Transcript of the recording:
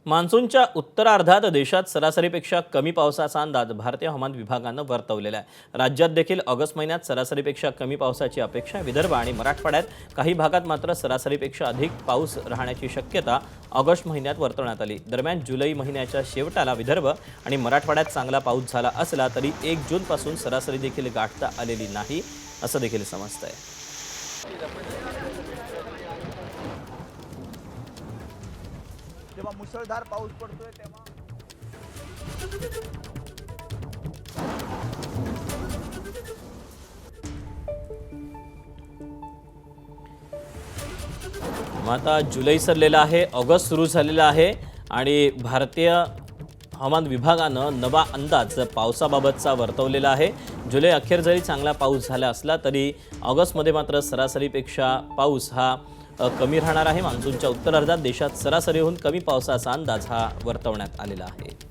मान्सूनच्या उत्तरार्धात देशात सरासरीपेक्षा कमी पावसाचा अंदाज भारतीय हवामान विभागानं वर्तवलेला आहे। राज्यात देखील ऑगस्ट महिन्यात सरासरीपेक्षा कमी पावसाची अपेक्षा आहे। विदर्भ आणि मराठवाड्यात काही भागात मात्र सरासरीपेक्षा अधिक पाऊस राहण्याची शक्यता ऑगस्ट महिन्यात वर्तवण्यात आली। दरम्यान जुलै महिन्याच्या शेवटाला विदर्भ आणि मराठवाड्यात चांगला पाऊस झाला असला तरी 1 जून पासून सरासरी देखील गाठता आलेली नाही असं देखील समजतंय। जेव्हा मुसळधार पाऊस पडतोय तेव्हा आता जुलै सरलेला आहे, ऑगस्ट सुरू झालेला आहे आणि भारतीय हवामान विभागानं नवा अंदाज पावसाबाबतचा वर्तवलेला आहे। जुलै अखेर जरी चांगला पाऊस झाला असला तरी ऑगस्टमध्ये मात्र सरासरीपेक्षा पाऊस हा कमी राहणार आहे। मान्सूनच्या उत्तरार्धात देशात सरासरीहून कमी पावसाचा अंदाज हा वर्तवण्यात आलेला आहे।